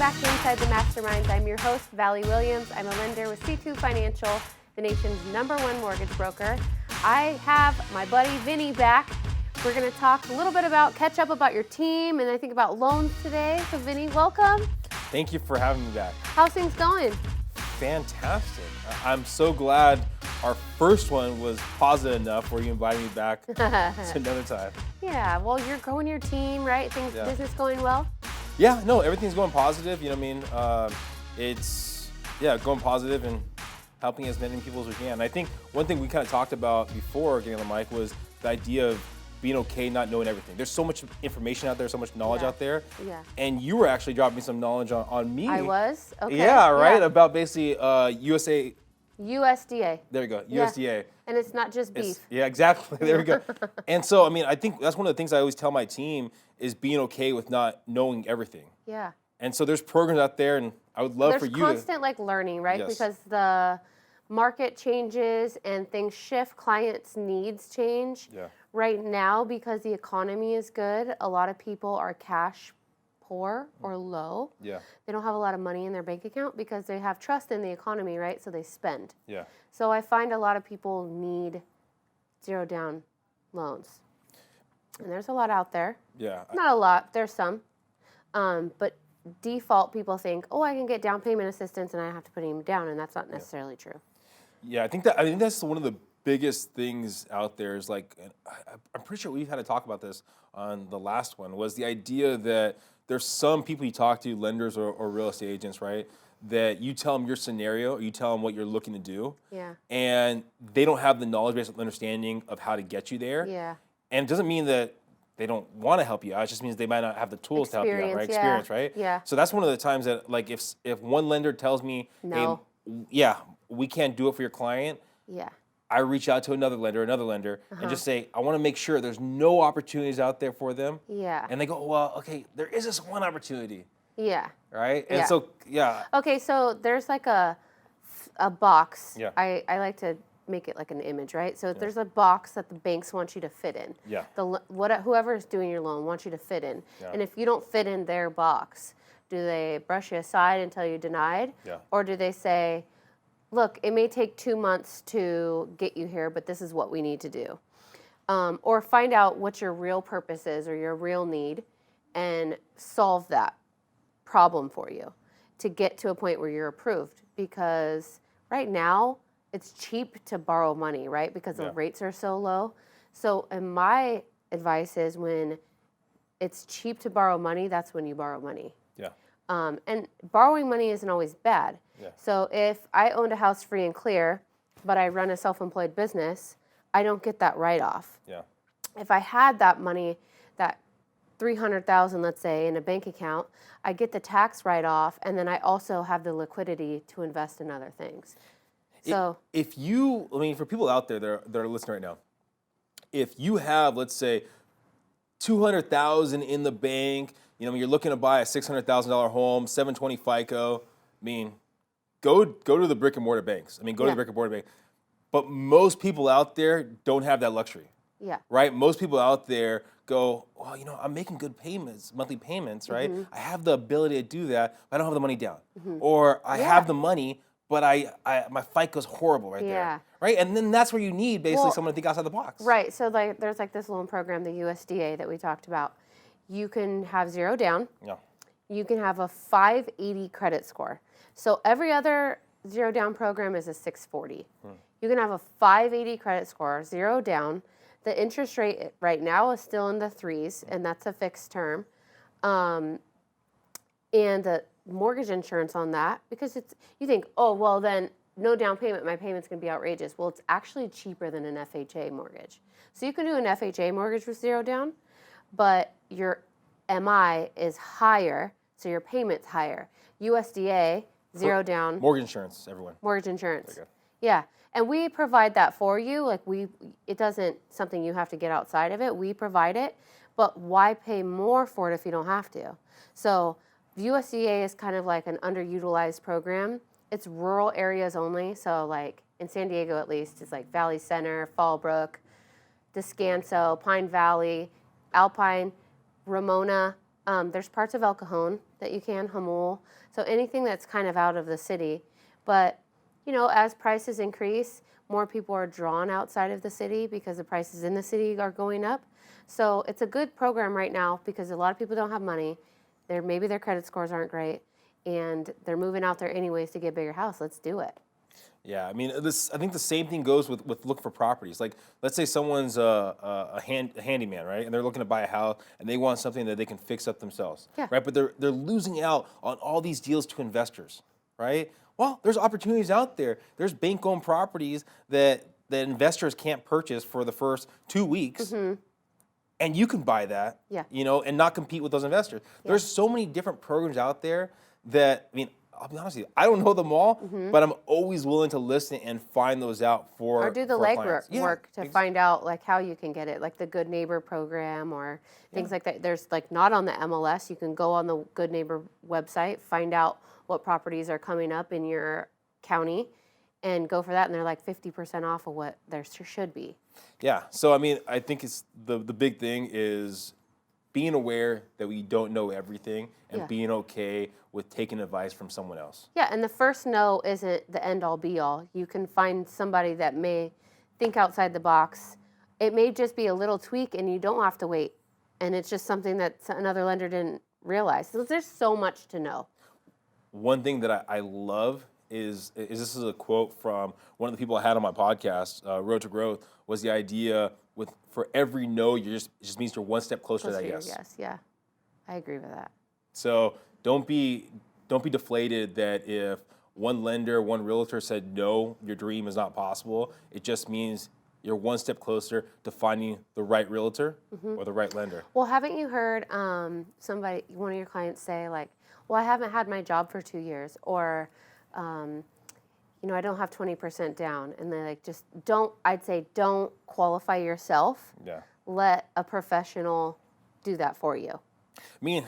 back to Inside the Masterminds. I'm your host, Valerie Williams. I'm a lender with C2 Financial, the nation's #1 mortgage broker. I have my buddy Vinny back. We're going to talk a little bit catch up about your team, and I think about loans today. So Vinny, welcome. Thank you for having me back. How's things going? Fantastic. I'm so glad our first one was positive enough where you invited me back to another time. Yeah, well, you're growing your team, right? Business going well? Yeah, no, everything's going positive. You know what I mean? It's going positive and helping as many people as we can. I think one thing we kind of talked about before getting on the mic was the idea of being okay not knowing everything. There's so much information out there, so much knowledge out there. Yeah. And you were actually dropping some knowledge on me. I was? Okay. Yeah, right? Yeah. About basically USDA. There we go, yeah. USDA. And it's not just beef. Yeah, exactly. There we go. And so, I mean, I think that's one of the things I always tell my team is being okay with not knowing everything. Yeah. And so there's programs out there, and I would love for you to... There's constant learning, right? Yes. Because the market changes and things shift, clients' needs change. Yeah. Right now, because the economy is good, a lot of people are cash poor or low. Yeah. They don't have a lot of money in their bank account because they have trust in the economy, right? So they spend. Yeah. So I find a lot of people need zero down loans. And there's a lot out there. Yeah. Not a lot, there's some. But default people think, oh, I can get down payment assistance and I have to put him down, and that's not necessarily true. Yeah, I think that's one of the biggest things out there is like, I'm pretty sure we've had to talk about this on the last one, was the idea that there's some people you talk to, lenders or real estate agents, right, that you tell them your scenario, or you tell them what you're looking to do, and they don't have the knowledge-based understanding of how to get you there. Yeah. And it doesn't mean that they don't want to help you out. It just means they might not have the tools to help you out, right? Experience, right? Yeah. So that's one of the times that, like, if one lender tells me, no, hey, we can't do it for your client, I reach out to another lender, and just say, I want to make sure there's no opportunities out there for them. Yeah. And they go, well, okay, there is this one opportunity. Yeah. Right? And so, Okay, so there's like a box. Yeah. I like to make it like an image, right? So there's a box that the banks want you to fit in. Yeah. Whoever is doing your loan wants you to fit in. Yeah. And if you don't fit in their box, do they brush you aside until you're denied? Yeah. Or do they say, look, it may take 2 months to get you here, but this is what we need to do. Or find out what your real purpose is or your real need and solve that problem for you to get to a point where you're approved. Because right now, it's cheap to borrow money, right? Because the rates are so low. So, and my advice is when it's cheap to borrow money, that's when you borrow money. Yeah. And borrowing money isn't always bad. Yeah. So if I owned a house free and clear, but I run a self-employed business, I don't get that write-off. Yeah. If I had that money, that $300,000, let's say, in a bank account, I get the tax write-off, and then I also have the liquidity to invest in other things. So if you, I mean, for people out there that are listening right now, if you have, let's say, $200,000 in the bank, you know, you're looking to buy a $600,000 home, 720 FICO, I mean, go to the brick and mortar banks. I mean, go to the brick and mortar bank. But most people out there don't have that luxury. Yeah. Right? Most people out there go, well, you know, I'm making good payments, monthly payments, right? I have the ability to do that, but I don't have the money down. Or I have the money, but my FICO's horrible there, right? And then that's where you need basically someone to think outside the box. Right. So there's like this loan program, the USDA that we talked about. You can have zero down. Yeah. You can have a 580 credit score. So every other zero down program is a 640. You can have a 580 credit score, zero down. The interest rate right now is still in the 3s, and that's a fixed term. And the mortgage insurance on that, because you think, oh, well, then no down payment, my payment's going to be outrageous. Well, it's actually cheaper than an FHA mortgage. So you can do an FHA mortgage with zero down, but your MI is higher, so your payment's higher. USDA, zero down. Mortgage insurance, everyone. Mortgage insurance. Yeah. And we provide that for you. Like it doesn't something you have to get outside of it. We provide it, but why pay more for it if you don't have to? So USDA is kind of like an underutilized program. It's rural areas only. So like in San Diego, at least, it's like Valley Center, Fallbrook, Descanso, Pine Valley, Alpine, Ramona. There's parts of El Cajon that you can, Hamul. So anything that's kind of out of the city. But, as prices increase, more people are drawn outside of the city because the prices in the city are going up. So it's a good program right now because a lot of people don't have money. Maybe their credit scores aren't great, and they're moving out there anyways to get a bigger house. Let's do it. Yeah, I mean, I think the same thing goes with looking for properties. Like, let's say someone's a handyman, right? And they're looking to buy a house, and they want something that they can fix up themselves, Yeah. right? But they're losing out on all these deals to investors, right? Well, there's opportunities out there. There's bank-owned properties that investors can't purchase for the first 2 weeks. And you can buy that, Yeah. And not compete with those investors. There's so many different programs out there that, I mean, I'll be honest with you, I don't know them all, but I'm always willing to listen and find those out for Or do the for our legwork clients. work to find out like how you can get it, like the Good Neighbor program or things like that. There's like not on the MLS. You can go on the Good Neighbor website, find out what properties are coming up in your county, and go for that. And they're like 50% off of what there should be. Yeah. So I mean, I think it's the big thing is being aware that we don't know everything and being okay with taking advice from someone else. Yeah, and the first no isn't the end all be all. You can find somebody that may think outside the box. It may just be a little tweak and you don't have to wait. And it's just something that another lender didn't realize. So there's so much to know. One thing that I love is this is a quote from one of the people I had on my podcast, Road to Growth, was the idea for every no, it just means you're one step closer to that yes. Yes, yeah. I agree with that. So don't be deflated that if one lender, one realtor said no, your dream is not possible. It just means you're one step closer to finding the right realtor or the right lender. Well, haven't you heard one of your clients say like, well, I haven't had my job for 2 years, or I don't have 20% down, and they like I'd say don't qualify yourself. Yeah. Let a professional do that for you. I mean,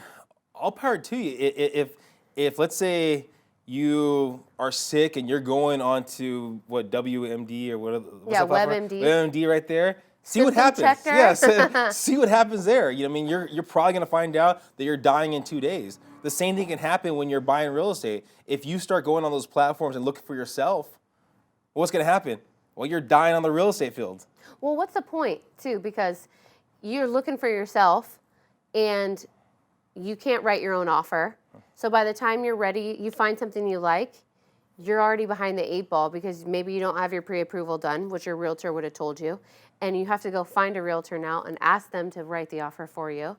all power to you. If let's say you are sick and you're going on to WMD or whatever. WebMD. WebMD right there. See what System happens. checker. Yes. See what happens there. I mean, you're probably going to find out that you're dying in 2 days. The same thing can happen when you're buying real estate. If you start going on those platforms and looking for yourself, what's going to happen? Well, you're dying on the real estate field. Well, what's the point, too? Because you're looking for yourself, and you can't write your own offer. So by the time you're ready, you find something you like, you're already behind the 8 ball because maybe you don't have your pre-approval done, which your realtor would have told you, and you have to go find a realtor now and ask them to write the offer for you.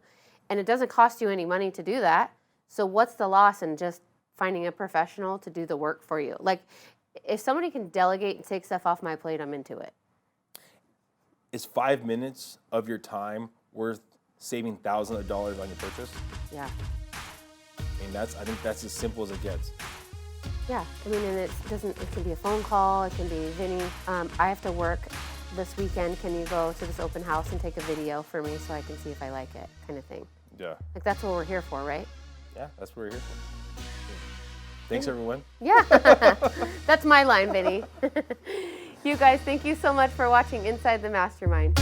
And it doesn't cost you any money to do that. So what's the loss in just finding a professional to do the work for you? Like, if somebody can delegate and take stuff off my plate, I'm into it. Is 5 minutes of your time worth saving thousands of dollars on your purchase? Yeah. I mean, I think that's as simple as it gets. Yeah, I mean, and it can be a phone call, it can be, Vinny, I have to work this weekend, can you go to this open house and take a video for me so I can see if I like it, kind of thing. Yeah. Like, that's what we're here for, right? Yeah, that's what we're here for. Thanks, everyone. Yeah, that's my line, Vinny. You guys, thank you so much for watching Inside the Mastermind.